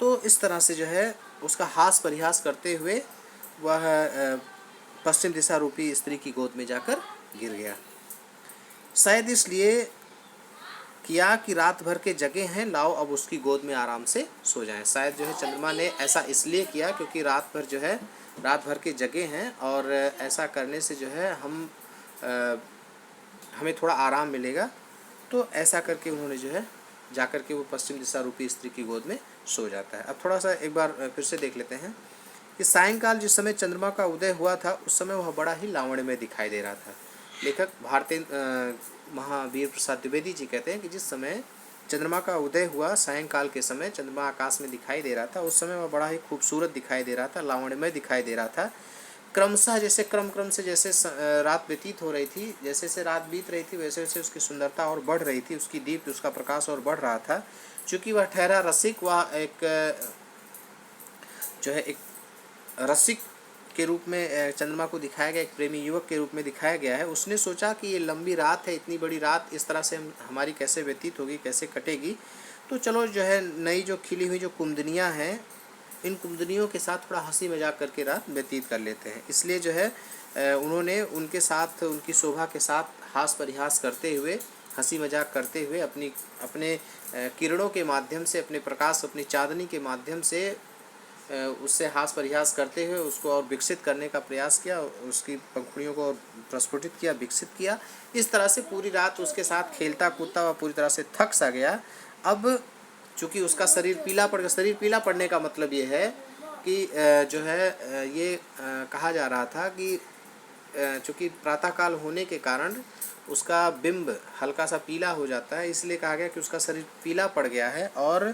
तो इस तरह से जो है उसका हास परिहास करते हुए वह पश्चिम दिशा रूपी स्त्री की गोद में जाकर गिर गया। शायद इसलिए किया कि रात भर के जगे हैं, लाओ अब उसकी गोद में आराम से सो जाएं। शायद जो है चंद्रमा ने ऐसा इसलिए किया क्योंकि रात भर जो है रात भर के जगे हैं और ऐसा करने से जो है हमें थोड़ा आराम मिलेगा। तो ऐसा करके उन्होंने जो है जाकर के वो पश्चिम दिशा रूपी स्त्री की गोद में सो जाता है। अब थोड़ा सा एक बार फिर से देख लेते हैं कि सायंकाल जिस समय चंद्रमा का उदय हुआ था उस समय वह बड़ा ही लावण्यमय दिखाई दे रहा था। लेखक भारतेंद्र महावीर प्रसाद द्विवेदी जी कहते हैं कि जिस समय चंद्रमा का उदय हुआ सायंकाल के समय चंद्रमा आकाश में दिखाई दे रहा था, उस समय वह बड़ा ही खूबसूरत दिखाई दे रहा था, लावण्यमय दिखाई दे रहा था। क्रमशः जैसे क्रम से जैसे रात व्यतीत हो रही थी, जैसे जैसे रात बीत रही थी वैसे वैसे उसकी सुंदरता और बढ़ रही थी, उसकी दीप्ति उसका प्रकाश और बढ़ रहा था। चूँकि वह ठहरा रसिक, वह एक जो है एक रसिक के रूप में चंद्रमा को दिखाया गया, एक प्रेमी युवक के रूप में दिखाया गया है। उसने सोचा कि ये लंबी रात है, इतनी बड़ी रात इस तरह से हमारी कैसे व्यतीत होगी, कैसे कटेगी। तो चलो जो है नई जो खिली हुई जो कुंदनियाँ हैं, इन कुंदनियों के साथ थोड़ा हंसी मजाक करके रात व्यतीत कर लेते हैं। इसलिए जो है उन्होंने उनके साथ उनकी शोभा के साथ हास परिहास करते हुए, हंसी मजाक करते हुए अपने किरणों के माध्यम से, अपने प्रकाश, अपनी चांदनी के माध्यम से उससे हास परिहास करते हुए उसको और विकसित करने का प्रयास किया, उसकी पंखुड़ियों को प्रस्फुटित किया, विकसित किया। इस तरह से पूरी रात उसके साथ खेलता कूदता हुआ पूरी तरह से थक सा गया। अब चूँकि उसका शरीर पीला पड़ गया, शरीर पीला पड़ने का मतलब ये है कि जो है ये कहा जा रहा था कि चूँकि प्रातःकाल होने के कारण उसका बिंब हल्का सा पीला हो जाता है, इसलिए कहा गया कि उसका शरीर पीला पड़ गया है। और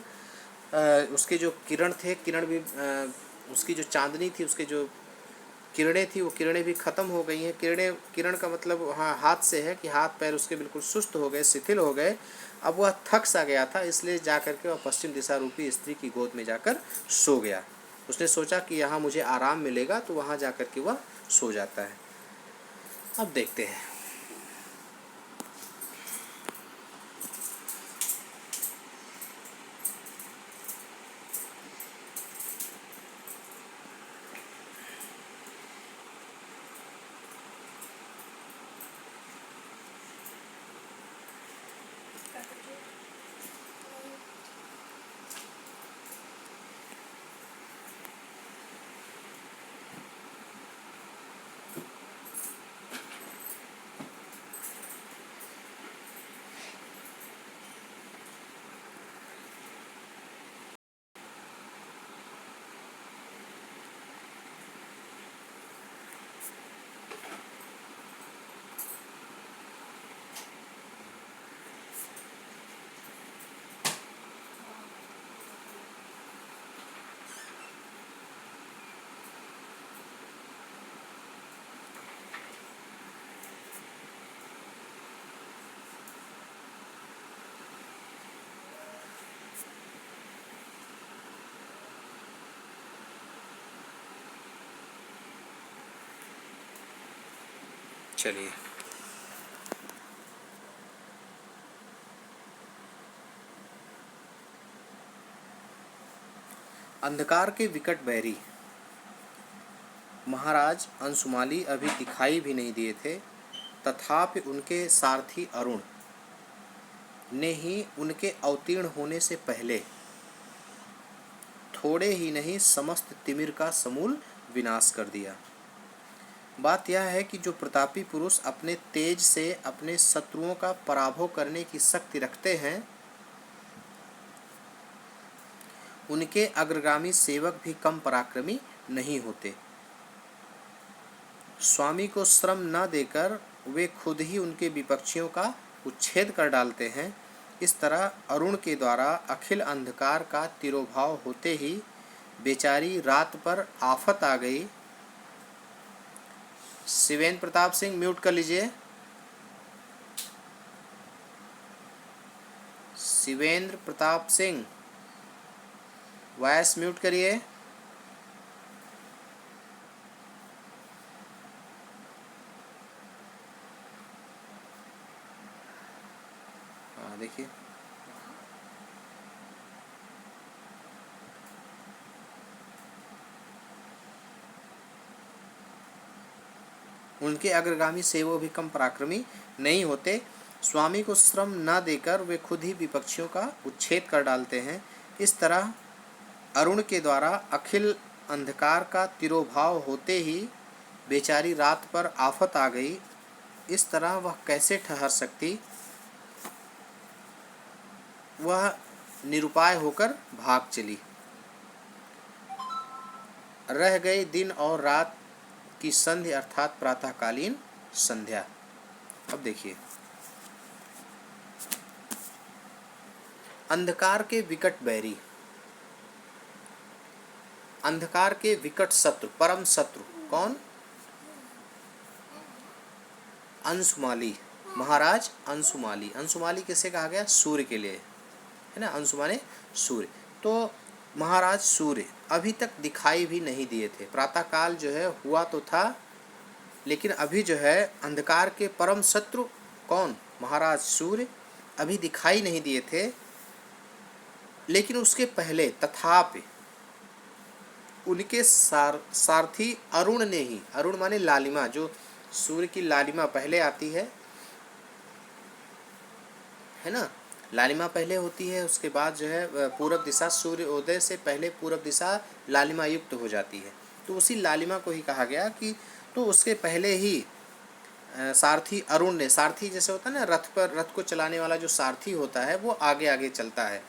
उसके जो किरण थे, किरण भी उसकी जो चांदनी थी, उसके जो किरणें थी, वो किरणें भी ख़त्म हो गई हैं। किरण का मतलब हाँ हाथ से है कि हाथ पैर उसके बिल्कुल सुस्त हो गए, शिथिल हो गए। अब वह थक सा गया था, इसलिए जा कर के वह पश्चिम दिशा रूपी स्त्री की गोद में जाकर सो गया। उसने सोचा कि यहाँ मुझे आराम मिलेगा, तो वहाँ जा कर के वह सो जाता है। अब देखते हैं। चलिए, अंधकार के विकट बैरी महाराज अंशुमाली अभी दिखाई भी नहीं दिए थे, तथापि उनके सारथी अरुण ने ही उनके अवतीर्ण होने से पहले थोड़े ही नहीं समस्त तिमिर का समूल विनाश कर दिया। बात यह है कि जो प्रतापी पुरुष अपने तेज से अपने शत्रुओं का पराभव करने की शक्ति रखते हैं, उनके अग्रगामी सेवक भी कम पराक्रमी नहीं होते। स्वामी को श्रम न देकर वे खुद ही उनके विपक्षियों का उच्छेद कर डालते हैं। इस तरह अरुण के द्वारा अखिल अंधकार का तिरोभाव होते ही बेचारी रात पर आफत आ गई। शिवेंद्र प्रताप सिंह म्यूट कर लीजिए। शिवेंद्र प्रताप सिंह वॉइस म्यूट करिए। हाँ देखिए, उनके अग्रगामी सेवक भी कम पराक्रमी नहीं होते। स्वामी को श्रम न देकर वे खुद ही विपक्षियों का उच्छेद कर डालते हैं। इस तरह अरुण के द्वारा अखिल अंधकार का तिरोभाव होते ही बेचारी रात पर आफत आ गई। इस तरह वह कैसे ठहर सकती, वह निरुपाय होकर भाग चली। रह गई दिन और रात की संध्या अर्थात प्रातःकालीन संध्या। अब देखिए, अंधकार के विकट बैरी, अंधकार के विकट शत्रु, परम शत्रु कौन? अंशुमाली, महाराज अंशुमाली। अंशुमाली किसे कहा गया? सूर्य के लिए, है ना। अंशु माने सूर्य। तो महाराज सूर्य अभी तक दिखाई भी नहीं दिए थे। प्रातःकाल जो है हुआ तो था, लेकिन अभी जो है अंधकार के परम शत्रु कौन? महाराज सूर्य अभी दिखाई नहीं दिए थे। लेकिन उसके पहले तथापि उनके सारथी अरुण ने ही, अरुण माने लालिमा, जो सूर्य की लालिमा पहले आती है ना, लालिमा पहले होती है, उसके बाद जो है पूरब दिशा, सूर्योदय से पहले पूरब दिशा लालिमा युक्त हो जाती है। तो उसी लालिमा को ही कहा गया कि तो उसके पहले ही सारथी अरुण ने, सारथी जैसे होता है ना रथ पर, रथ को चलाने वाला जो सारथी होता है वो आगे आगे चलता है।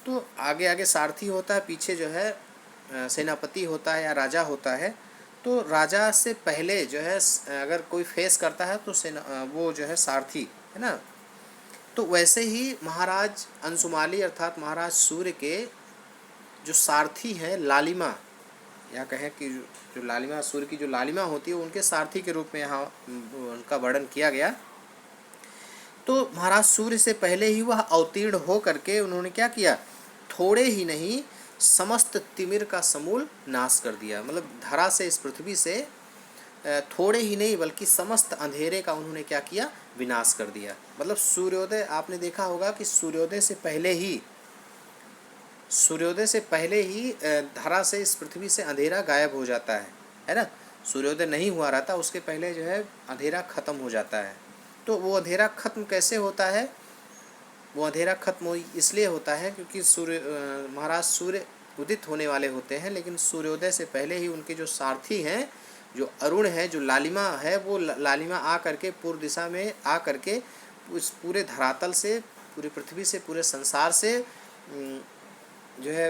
तो आगे आगे सारथी होता है, पीछे जो है सेनापति होता है या राजा होता है। तो राजा से पहले जो है अगर कोई फेस करता है तो वो जो है सारथी, है ना। तो वैसे ही महाराज अंशुमाली अर्थात महाराज सूर्य के जो सारथी हैं लालिमा, या कहें कि जो लालिमा, सूर्य की जो लालिमा होती है उनके सारथी के रूप में यहाँ उनका वर्णन किया गया। तो महाराज सूर्य से पहले ही वह अवतीर्ण हो करके उन्होंने क्या किया? थोड़े ही नहीं समस्त तिमिर का समूल नाश कर दिया। मतलब धरा से, इस पृथ्वी से थोड़े ही नहीं बल्कि समस्त अंधेरे का उन्होंने क्या किया? विनाश कर दिया। मतलब सूर्योदय, आपने देखा होगा कि सूर्योदय से पहले ही धरा से, इस पृथ्वी से अंधेरा गायब हो जाता है ना। सूर्योदय नहीं हुआ रहता, उसके पहले जो है अंधेरा खत्म हो जाता है। तो वो अंधेरा खत्म कैसे होता है? वो अंधेरा खत्म इसलिए होता है क्योंकि महाराज सूर्य उदित होने वाले होते हैं, लेकिन सूर्योदय से पहले ही उनके जो सारथी हैं, जो अरुण है, जो लालिमा है, वो लालिमा आ करके पूर्व दिशा में आ करके उस पूरे धरातल से, पूरी पृथ्वी से, पूरे संसार से जो है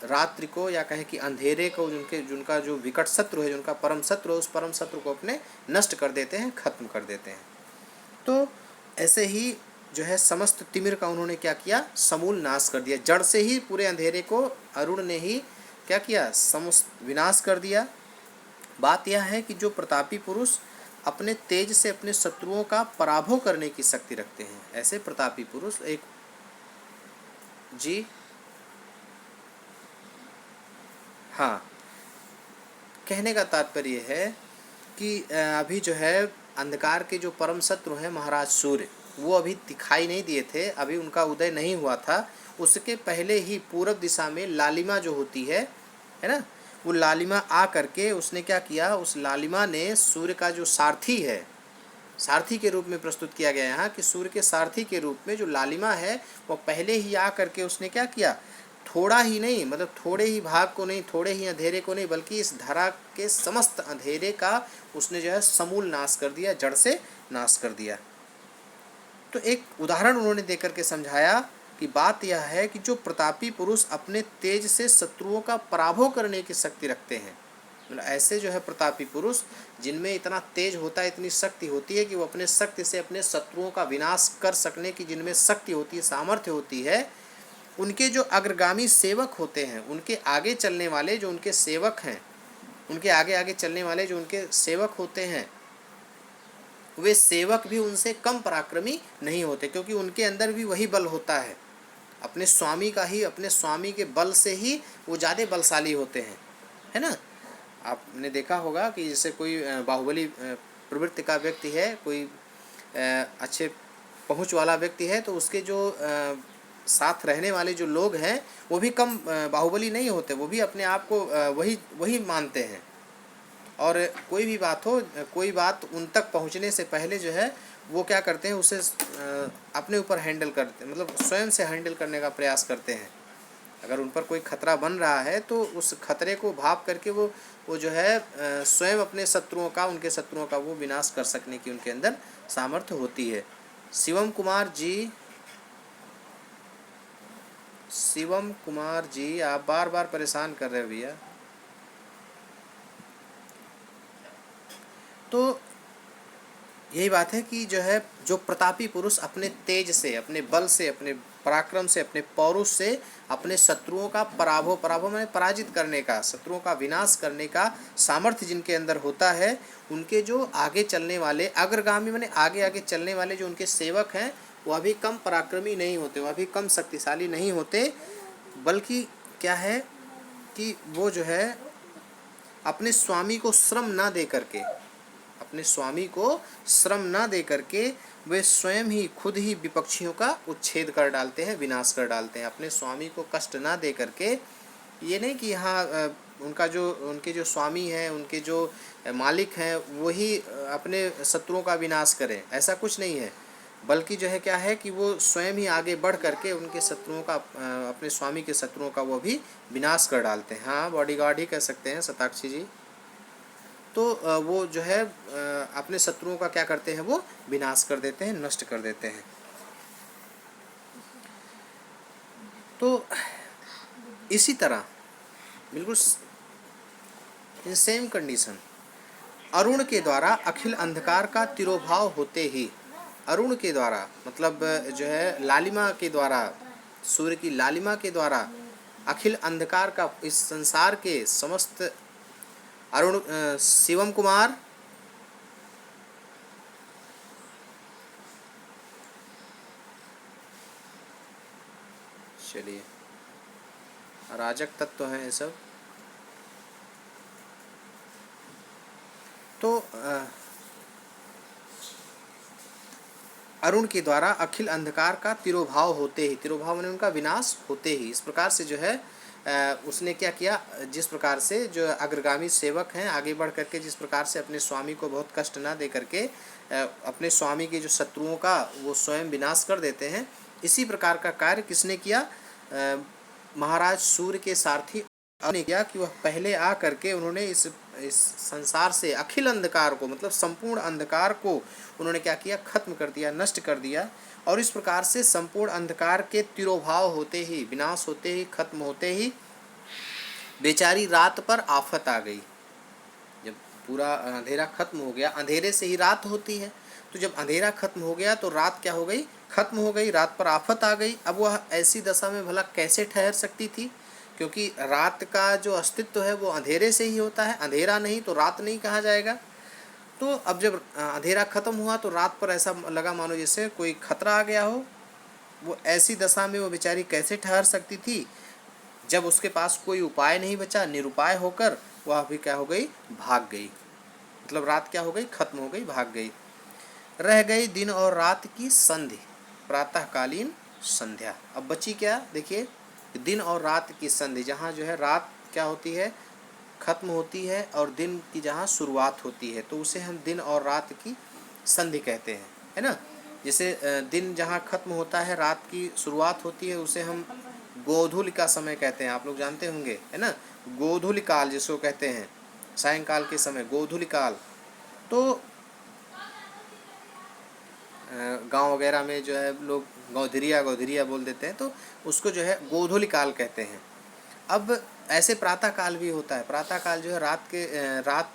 रात्रि को, या कहें कि अंधेरे को, जिनका जो विकट शत्रु है, जिनका परम शत्रु है, उस परम शत्रु को अपने नष्ट कर देते हैं, खत्म कर देते हैं। तो ऐसे ही जो है समस्त तिमिर का उन्होंने क्या किया? समूल नाश कर दिया। जड़ से ही पूरे अंधेरे को अरुण ने ही क्या किया? समस्त विनाश कर दिया। बात यह है कि जो प्रतापी पुरुष अपने तेज से अपने शत्रुओं का पराभव करने की शक्ति रखते हैं, ऐसे प्रतापी पुरुष एक जी हाँ, कहने का तात्पर्य है कि अभी जो है अंधकार के जो परम शत्रु हैं महाराज सूर्य, वो अभी दिखाई नहीं दिए थे, अभी उनका उदय नहीं हुआ था। उसके पहले ही पूरब दिशा में लालिमा जो होती है ना, वो लालिमा आ करके उसने क्या किया? उस लालिमा ने सूर्य का जो सारथी है, सारथी के रूप में प्रस्तुत किया गया यहाँ कि सूर्य के सारथी के रूप में जो लालिमा है वो पहले ही आ करके उसने क्या किया? थोड़ा ही नहीं, मतलब थोड़े ही भाग को नहीं, थोड़े ही अंधेरे को नहीं, बल्कि इस धरा के समस्त अंधेरे का उसने जो है समूल नाश कर दिया, जड़ से नाश कर दिया। तो एक उदाहरण उन्होंने देकर के समझाया कि बात यह है कि जो प्रतापी पुरुष अपने तेज से शत्रुओं का पराभव करने की शक्ति रखते हैं, मतलब ऐसे जो है प्रतापी पुरुष जिनमें इतना तेज होता है, इतनी शक्ति होती है कि वो अपने शक्ति से अपने शत्रुओं का विनाश कर सकने की जिनमें शक्ति होती है, सामर्थ्य होती है, उनके जो अग्रगामी सेवक होते हैं, उनके आगे चलने वाले जो उनके सेवक हैं, उनके आगे आगे चलने वाले जो उनके सेवक होते हैं, वे सेवक भी उनसे कम पराक्रमी नहीं होते, क्योंकि उनके अंदर भी वही बल होता है, अपने स्वामी का ही, अपने स्वामी के बल से ही वो ज़्यादा बलशाली होते हैं, है ना। आपने देखा होगा कि जैसे कोई बाहुबली प्रवृत्ति का व्यक्ति है, कोई अच्छे पहुँच वाला व्यक्ति है, तो उसके जो साथ रहने वाले जो लोग हैं वो भी कम बाहुबली नहीं होते, वो भी अपने आप को वही मानते हैं। और कोई भी बात हो, कोई बात उन तक पहुंचने से पहले जो है वो क्या करते हैं, उसे अपने ऊपर हैंडल करते, मतलब स्वयं से हैंडल करने का प्रयास करते हैं। अगर उन पर कोई खतरा बन रहा है तो उस खतरे को भाप करके वो जो है स्वयं अपने शत्रुओं का, उनके शत्रुओं का वो विनाश कर सकने की उनके अंदर सामर्थ्य होती है। शिवम कुमार जी आप बार बार परेशान कर रहे हो भैया। तो यही बात है कि जो है, जो प्रतापी पुरुष अपने तेज से, अपने बल से, अपने पराक्रम से, अपने पौरुष से अपने शत्रुओं का पराभव में पराजित करने का, शत्रुओं का विनाश करने का सामर्थ्य जिनके अंदर होता है, उनके जो आगे चलने वाले अग्रगामी माने आगे आगे चलने वाले जो उनके सेवक हैं, वह भी कम पराक्रमी नहीं होते, वह भी कम शक्तिशाली नहीं होते, बल्कि क्या है कि वो जो है अपने स्वामी को श्रम ना दे करके, अपने स्वामी को श्रम ना दे करके वे स्वयं ही खुद ही विपक्षियों का उच्छेद कर डालते हैं, विनाश कर डालते हैं, अपने स्वामी को कष्ट ना दे करके। ये नहीं कि हाँ उनके जो स्वामी हैं, उनके जो मालिक हैं, वही अपने शत्रुओं का विनाश करें, ऐसा कुछ नहीं है, बल्कि जो है क्या है कि वो स्वयं ही आगे बढ़ करके उनके शत्रुओं का, अपने स्वामी के शत्रुओं का वो भी विनाश कर डालते हैं। हाँ, बॉडीगार्ड ही कह सकते हैं शताक्षी जी। तो वो जो है अपने शत्रुओं का क्या करते हैं, वो विनाश कर देते हैं, नष्ट कर देते हैं। तो इसी तरह बिल्कुल इन सेम कंडीशन अरुण के द्वारा अखिल अंधकार का तिरोभाव होते ही, अरुण के द्वारा मतलब जो है लालिमा के द्वारा, सूर्य की लालिमा के द्वारा अखिल अंधकार का, इस संसार के समस्त अरुण शिवम कुमार चलिए, अराजक तत्व हैं ये सब। तो अरुण के द्वारा अखिल अंधकार का तिरोभाव होते ही, तिरोभाव माने उनका विनाश होते ही, इस प्रकार से जो है उसने क्या किया, जिस प्रकार से जो अग्रगामी सेवक हैं आगे बढ़ करके जिस प्रकार से अपने स्वामी को बहुत कष्ट ना दे करके अपने स्वामी के जो शत्रुओं का वो स्वयं विनाश कर देते हैं, इसी प्रकार का कार्य किसने किया, महाराज सूर्य के सारथी ने किया कि वह पहले आ करके उन्होंने इस संसार से अखिल अंधकार को, मतलब संपूर्ण अंधकार को उन्होंने क्या किया, खत्म कर दिया, नष्ट कर दिया। और इस प्रकार से संपूर्ण अंधकार के तिरोभाव होते ही, विनाश होते ही, खत्म होते ही बेचारी रात पर आफत आ गई। जब पूरा अंधेरा खत्म हो गया, अंधेरे से ही रात होती है, तो जब अंधेरा खत्म हो गया तो रात क्या हो गई, खत्म हो गई, रात पर आफत आ गई। अब वह ऐसी दशा में भला कैसे ठहर सकती थी, क्योंकि रात का जो अस्तित्व है वो अंधेरे से ही होता है, अंधेरा नहीं तो रात नहीं कहा जाएगा। तो अब जब अंधेरा खत्म हुआ तो रात पर ऐसा लगा मानो जैसे कोई खतरा आ गया हो। वो ऐसी दशा में वो बेचारी कैसे ठहर सकती थी, जब उसके पास कोई उपाय नहीं बचा, निरुपाय होकर वह भी क्या हो गई, भाग गई। मतलब रात क्या हो गई, खत्म हो गई, भाग गई। रह गई दिन और रात की संधि, प्रातःकालीन संध्या। अब बची क्या, देखिए, दिन और रात की संधि, जहाँ जो है रात क्या होती है, खत्म होती है, और दिन की जहाँ शुरुआत होती है, तो उसे हम दिन और रात की संधि कहते हैं, है ना। जैसे दिन जहाँ खत्म होता है, रात की शुरुआत होती है, उसे हम गोधूलि का समय कहते हैं, आप लोग जानते होंगे, है ना। गोधूलि काल जिसको कहते हैं, सायंकाल के समय गोधूलि काल। तो गांव वगैरह में जो है लोग गौधरिया गौधरिया बोल देते हैं, तो उसको जो है गोधूलि काल कहते हैं। अब ऐसे प्रातः काल भी होता है, प्रातः काल जो है रात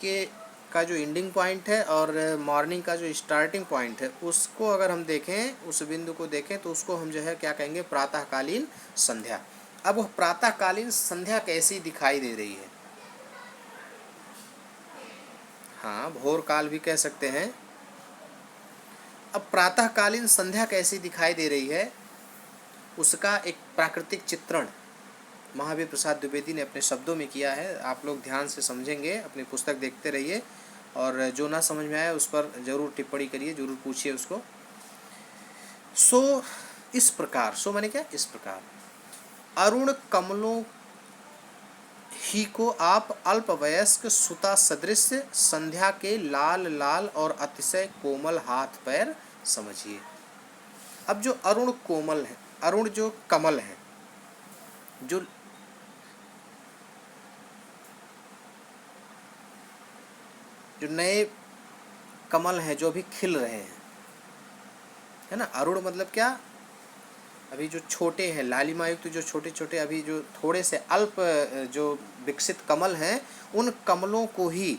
के का जो एंडिंग पॉइंट है और मॉर्निंग का जो स्टार्टिंग पॉइंट है, उसको अगर हम देखें, उस बिंदु को देखें, तो उसको हम जो है क्या कहेंगे, प्रातःकालीन संध्या। अब वह प्रातःकालीन संध्या कैसी दिखाई दे रही है, हाँ, भोर काल भी कह सकते हैं। अब प्रातःकालीन संध्या कैसी दिखाई दे रही है, उसका एक प्राकृतिक चित्रण महावीर प्रसाद द्विवेदी ने अपने शब्दों में किया है। आप लोग ध्यान से समझेंगे, अपनी पुस्तक देखते रहिए, और जो ना समझ में आए उस पर जरूर टिप्पणी करिए, जरूर पूछिए उसको। सो माने क्या, इस प्रकार अरुण कमलों ही को आप अल्पवयस्क सुता सदृश संध्या के लाल लाल और अतिशय कोमल हाथ पैर समझिए। अब जो अरुण कोमल है, अरुण जो कमल है, जो नए कमल हैं जो अभी खिल रहे हैं, है ना। अरुण मतलब क्या, अभी जो छोटे हैं, लालिमा युक्त जो छोटे छोटे अभी जो थोड़े से अल्प जो विकसित कमल हैं, उन कमलों को ही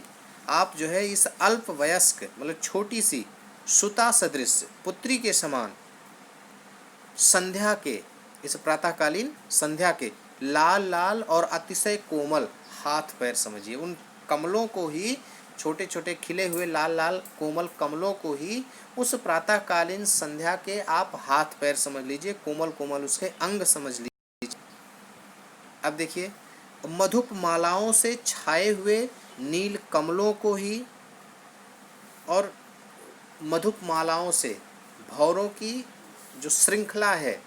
आप जो है इस अल्प वयस्क मतलब छोटी सी सुता सदृश पुत्री के समान संध्या के, इस प्रातःकालीन संध्या के लाल लाल और अतिशय कोमल हाथ पैर समझिए। उन कमलों को ही, छोटे छोटे खिले हुए लाल लाल कोमल कमलों को ही उस प्रातःकालीन संध्या के आप हाथ पैर समझ लीजिए, कोमल कोमल उसके अंग समझ लीजिए। अब देखिए, मधुप मालाओं से छाए हुए नील कमलों को ही, और मधुप मालाओं से भौरों की जो श्रृंखला है,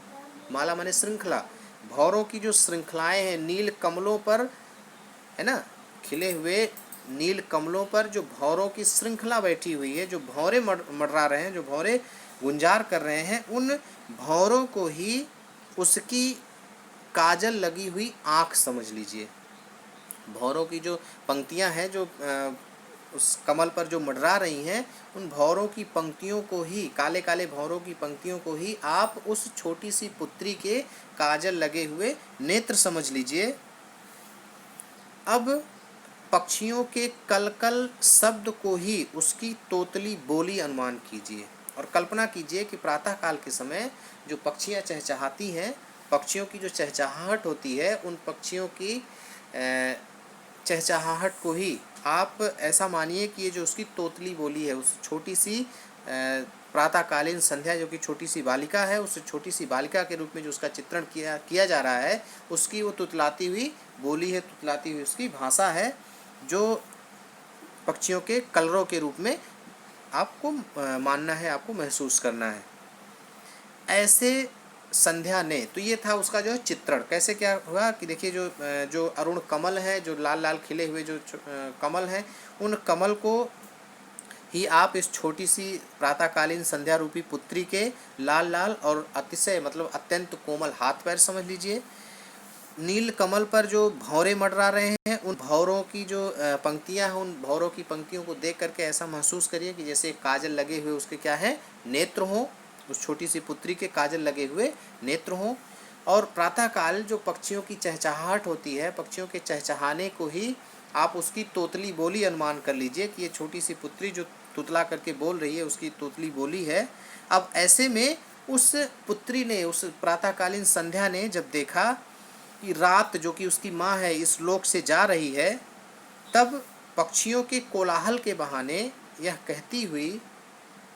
माला माने श्रृंखला, भौरों की जो श्रृंखलाएं हैं नील कमलों पर, है ना, खिले हुए नील कमलों पर जो भौरों की श्रृंखला बैठी हुई है, जो भौरे मंडरा रहे हैं, जो भौरे गुंजार कर रहे हैं, उन भौरों को ही उसकी काजल लगी हुई आँख समझ लीजिए। भौरों की जो पंक्तियां हैं जो उस कमल पर जो मंडरा रही हैं, उन भौरों की पंक्तियों को ही, काले काले भौरों की पंक्तियों को ही आप उस छोटी सी पुत्री के काजल लगे हुए नेत्र समझ लीजिए। अब पक्षियों के कलकल शब्द को ही उसकी तोतली बोली अनुमान कीजिए, और कल्पना कीजिए कि प्रातःकाल के समय जो पक्षियां चहचहाती हैं, पक्षियों की जो चहचहाहट होती है, उन पक्षियों की चहचहाहट को ही आप ऐसा मानिए कि ये जो उसकी तोतली बोली है, उस छोटी सी प्रातःकालीन संध्या जो कि छोटी सी बालिका है, उस छोटी सी बालिका के रूप में जो उसका चित्रण किया जा रहा है, उसकी वो तुतलाती हुई बोली है, तुतलाती हुई उसकी भाषा है, जो पक्षियों के कलरों के रूप में आपको मानना है, आपको महसूस करना है। ऐसे संध्या ने, तो ये था उसका जो है चित्रण। कैसे क्या हुआ कि देखिए, जो अरुण कमल है, जो लाल लाल खिले हुए जो कमल हैं, उन कमल को ही आप इस छोटी सी प्रातःकालीन संध्या रूपी पुत्री के लाल लाल और अतिशय मतलब अत्यंत कोमल हाथ पैर समझ लीजिए। नील कमल पर जो भौरे मंडरा रहे हैं, उन भौरों की जो पंक्तियां हैं, उन भौरों की पंक्तियों को देख करके ऐसा महसूस करिए कि जैसे काजल लगे हुए उसके क्या है, नेत्र हों, उस छोटी सी पुत्री के काजल लगे हुए नेत्र हों। और प्रातःकाल जो पक्षियों की चहचहाहट होती है, पक्षियों के चहचहाने को ही आप उसकी तोतली बोली अनुमान कर लीजिए कि ये छोटी सी पुत्री जो तुतला करके बोल रही है, उसकी तोतली बोली है। अब ऐसे में उस पुत्री ने, उस प्रातःकालीन संध्या ने जब देखा कि रात जो कि उसकी माँ है इस लोक से जा रही है, तब पक्षियों के कोलाहल के बहाने यह कहती हुई,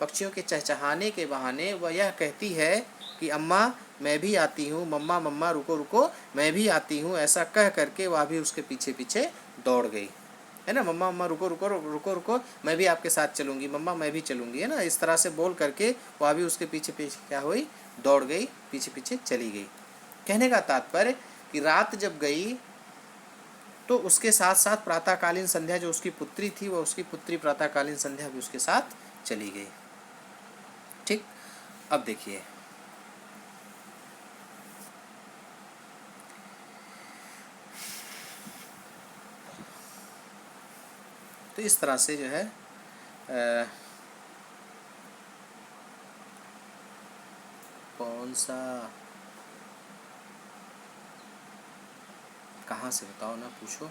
पक्षियों के चहचहाने के बहाने वह यह कहती है कि अम्मा मैं भी आती हूँ, मम्मा मम्मा रुको रुको मैं भी आती हूँ, ऐसा कह करके वह भी उसके पीछे पीछे दौड़ गई, है ना। मम्मा मम्मा रुको रुको रुको रुको मैं भी आपके साथ चलूँगी, मम्मा मैं भी चलूँगी, है ना। इस तरह से बोल करके वह भी उसके पीछे पीछे क्या हुई, दौड़ गई, पीछे पीछे चली गई। कहने का तात्पर्य कि रात जब गई तो उसके साथ साथ प्रातःकालीन संध्या जो उसकी पुत्री थी, वह उसकी पुत्री प्रातःकालीन संध्या भी उसके साथ चली गई। ठीक, अब देखिए, तो इस तरह से जो है कौन सा, कहाँ से बताओ ना, पूछो।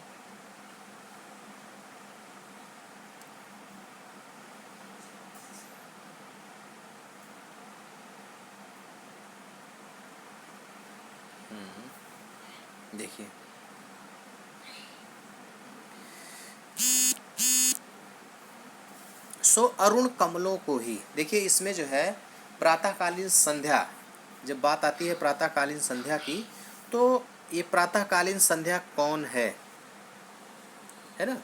देखिए, सो अरुण कमलों को ही, देखिए इसमें जो है प्रातःकालीन संध्या, जब बात आती है प्रातःकालीन संध्या की, तो ये प्रातःकालीन संध्या कौन है ना।